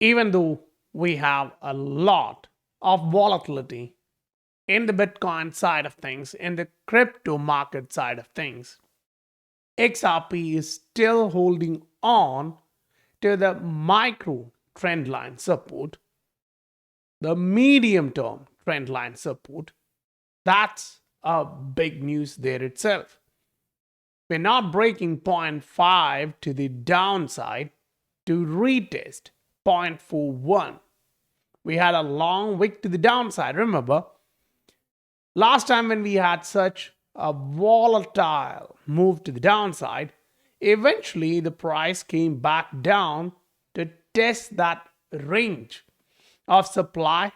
Even though we have a lot of volatility in the Bitcoin side of things, in the crypto market side of things, XRP is still holding on to the micro trend line support, the medium term trend line support. That's a big news there itself. We're not breaking point 0.5 to the downside to retest 0.41. We had a long wick to the downside. Remember, last time when we had such a volatile move to the downside, eventually the price came back down to test that range of supply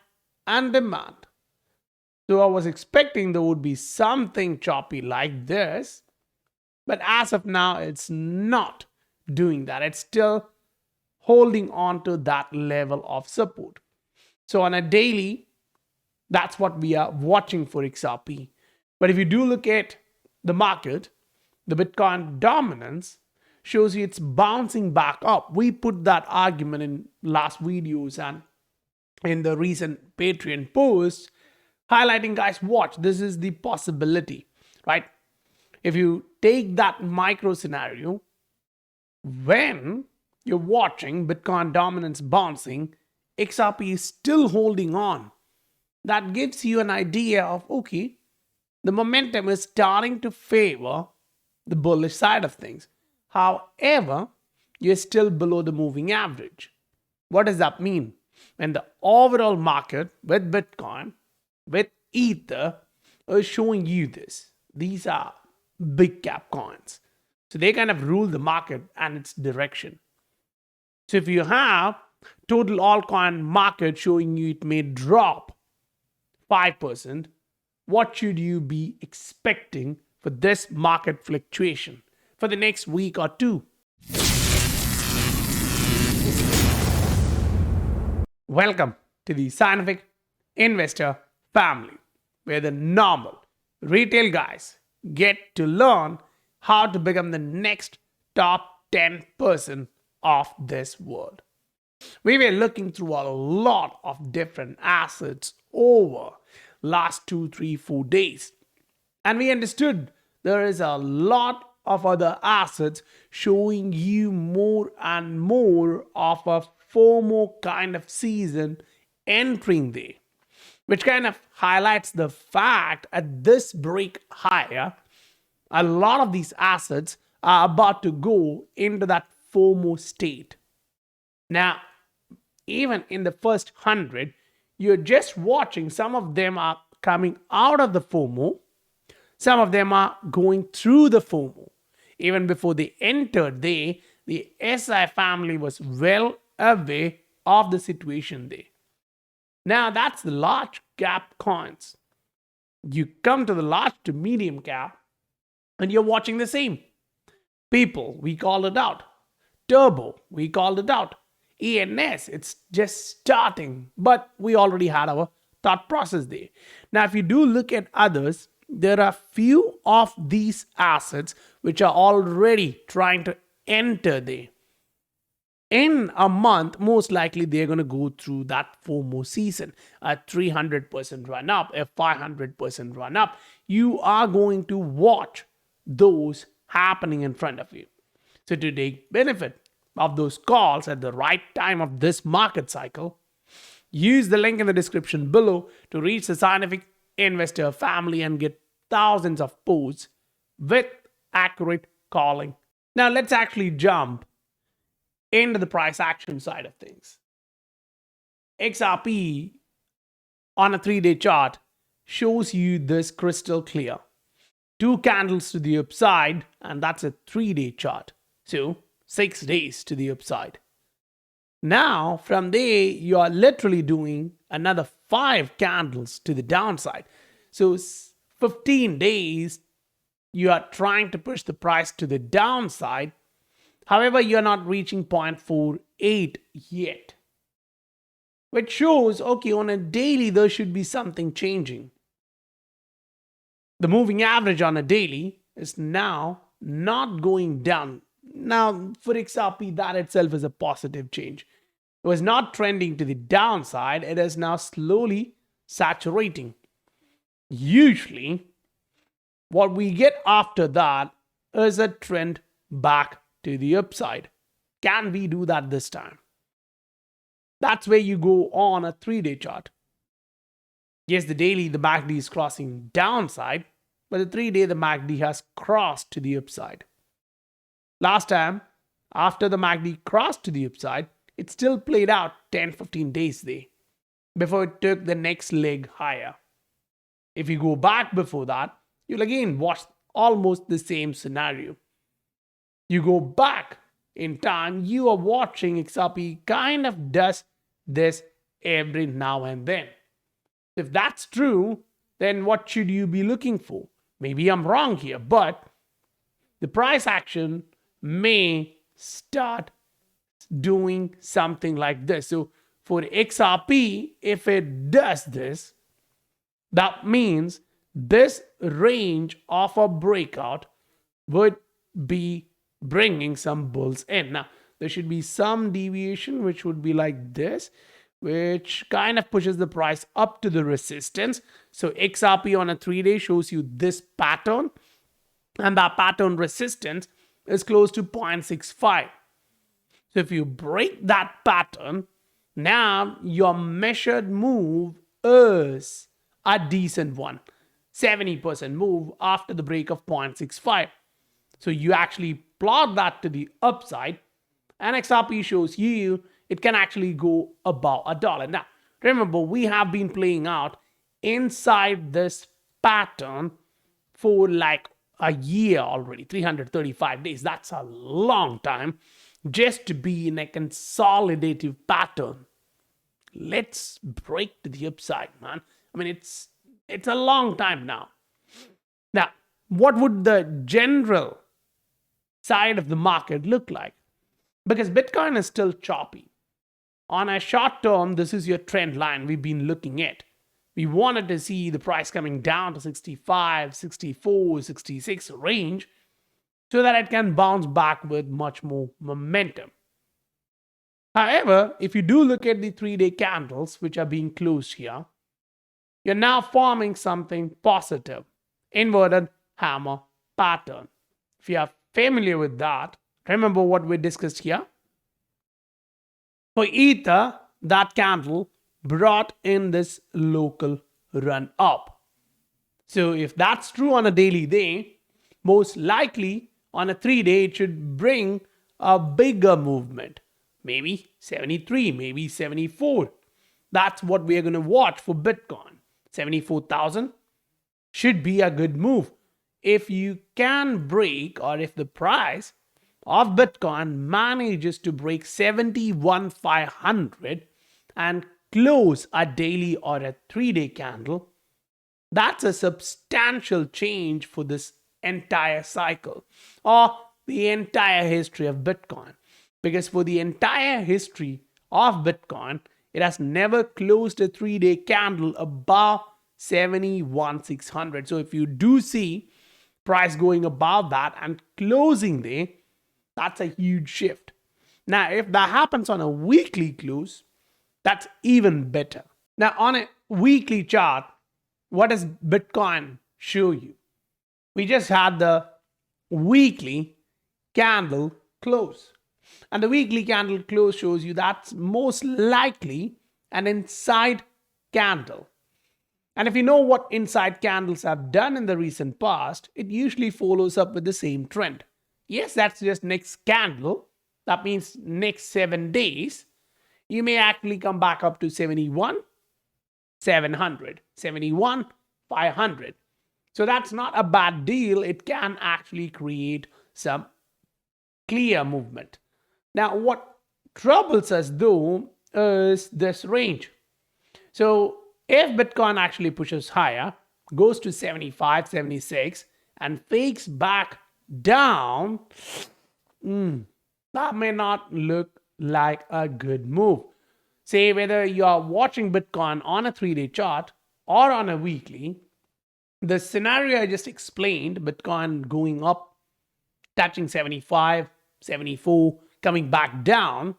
and demand. So I was expecting there would be something choppy like this, but as of now, it's not doing that. It's still holding on to that level of support. So on a daily, that's what we are watching for XRP. But if you do look at the market, the Bitcoin dominance shows you it's bouncing back up. We put that argument in last videos and in the recent Patreon posts, highlighting, guys, watch, this is the possibility, right? If you take that micro scenario, when you're watching Bitcoin dominance bouncing, XRP is still holding on. That gives you an idea of, okay, the momentum is starting to favor the bullish side of things. However, you're still below the moving average. What does that mean? When the overall market with Bitcoin, with Ether, is showing you this, these are big cap coins. So they kind of rule the market and its direction. So if you have total altcoin market showing you it may drop 5%, what should you be expecting for this market fluctuation for the next week or two? Welcome to the Scientific Investor family, where the normal retail guys get to learn how to become the next top 10% of this world. We were looking through a lot of different assets over last 2, 3, 4 days. And we understood there is a lot of other assets showing you more and more of a FOMO kind of season entering there, which kind of highlights the fact at this break higher, a lot of these assets are about to go into that FOMO state. Now, even in the first 100, you're just watching. Some of them are coming out of the FOMO. Some of them are going through the FOMO. Even before they entered there, the SI family was well away of the situation there. Now, that's the large cap coins. You come to the large to medium cap, and you're watching the same. People, we called it out. Turbo, we called it out. ENS, it's just starting, but we already had our thought process there. Now, if you do look at others, there are few of these assets which are already trying to enter there. In a month, most likely they're going to go through that FOMO season. A 300% run up, a 500% run up. You are going to watch those happening in front of you. So to take benefit of those calls at the right time of this market cycle, use the link in the description below to reach the Scientific Investor family and get thousands of posts with accurate calling. Now let's actually jump into the price action side of things. XRP on a 3-day chart shows you this crystal clear. 2 candles to the upside, and that's a 3-day chart. So 6 days to the upside. Now, from there, you are literally doing another 5 candles to the downside. So 15 days, you are trying to push the price to the downside. However, you're not reaching 0.48 yet, which shows, okay, on a daily, there should be something changing. The moving average on a daily is now not going down. Now, for XRP, that itself is a positive change. It was not trending to the downside. It is now slowly saturating. Usually, what we get after that is a trend back to the upside. Can we do that this time? That's where you go on a 3-day chart. Yes, the daily, the MACD is crossing downside, but the 3-day, the MACD has crossed to the upside. Last time, after the MACD crossed to the upside, it still played out 10-15 days there before it took the next leg higher. If you go back before that, you'll again watch almost the same scenario. You go back in time, you are watching XRP kind of does this every now and then. If that's true, then what should you be looking for? Maybe I'm wrong here, but the price action may start doing something like this. So for XRP, if it does this, that means this range of a breakout would be bringing some bulls in. Now, there should be some deviation, which would be like this, which kind of pushes the price up to the resistance. So XRP on a 3-day shows you this pattern, and that pattern resistance is close to 0.65. So if you break that pattern, now your measured move is a decent one. 70% move after the break of 0.65. So you actually plot that to the upside, and XRP shows you it can actually go above $1. Now, remember, we have been playing out inside this pattern for like a year already, 335 days. That's a long time just to be in a consolidative pattern. Let's break to the upside, man. I mean, it's a long time now. Now, what would the general side of the market look like? Because Bitcoin is still choppy. On a short term, this is your trend line we've been looking at. We wanted to see the price coming down to 65, 64, 66 range so that it can bounce back with much more momentum. However, if you do look at the 3-day candles, which are being closed here, you're now forming something positive, inverted hammer pattern. If you are familiar with that, remember what we discussed here. For Ether, that candle brought in this local run up. So if that's true on a daily day, most likely on a 3-day, it should bring a bigger movement. Maybe 73, maybe 74. That's what we're going to watch for Bitcoin. 74,000 should be a good move. If you can break, or if the price of Bitcoin manages to break 71,500 and close a daily or a 3-day candle, that's a substantial change for this entire cycle or the entire history of Bitcoin. Because for the entire history of Bitcoin, it has never closed a 3-day candle above 71,600. So if you do see price going above that and closing there, that's a huge shift. Now, if that happens on a weekly close, that's even better. Now, on a weekly chart, what does Bitcoin show you? We just had the weekly candle close. And the weekly candle close shows you that's most likely an inside candle. And if you know what inside candles have done in the recent past, it usually follows up with the same trend. Yes, that's just next candle. That means next 7 days, you may actually come back up to 71,700, 71,500. So that's not a bad deal. It can actually create some clear movement. Now, what troubles us though is this range. So if Bitcoin actually pushes higher, goes to 75, 76, and fakes back down, that may not look like a good move. Say whether you are watching Bitcoin on a 3-day chart or on a weekly, the scenario I just explained, Bitcoin going up, touching 75, 74, coming back down,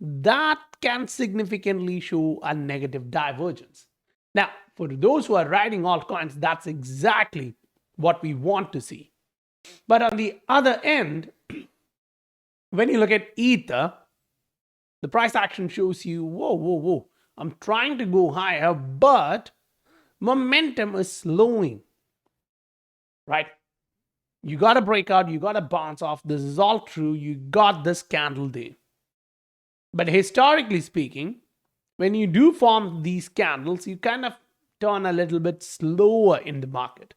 that can significantly show a negative divergence. Now, for those who are riding altcoins, that's exactly what we want to see. But on the other end, when you look at Ether, the price action shows you, whoa, whoa, whoa, I'm trying to go higher, but momentum is slowing, right? You got to break out, you got to bounce off. This is all true. You got this candle there. But historically speaking, when you do form these candles, you kind of turn a little bit slower in the market,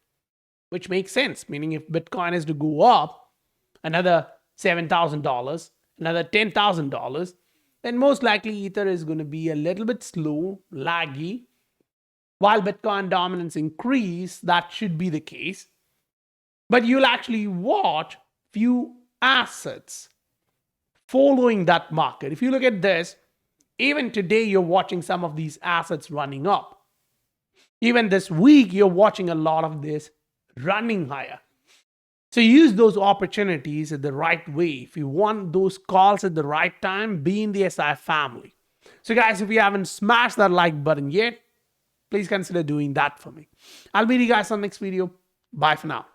which makes sense. Meaning, if Bitcoin is to go up another $7,000, another $10,000, then most likely Ether is going to be a little bit slow, laggy. While Bitcoin dominance increase, that should be the case. But you'll actually watch few assets following that market. If you look at this, even today you're watching some of these assets running up. Even this week, you're watching a lot of this running higher. So use those opportunities in the right way. If you want those calls at the right time, be in the SI family. So guys, if you haven't smashed that like button yet, please consider doing that for me. I'll meet you guys on the next video. Bye for now.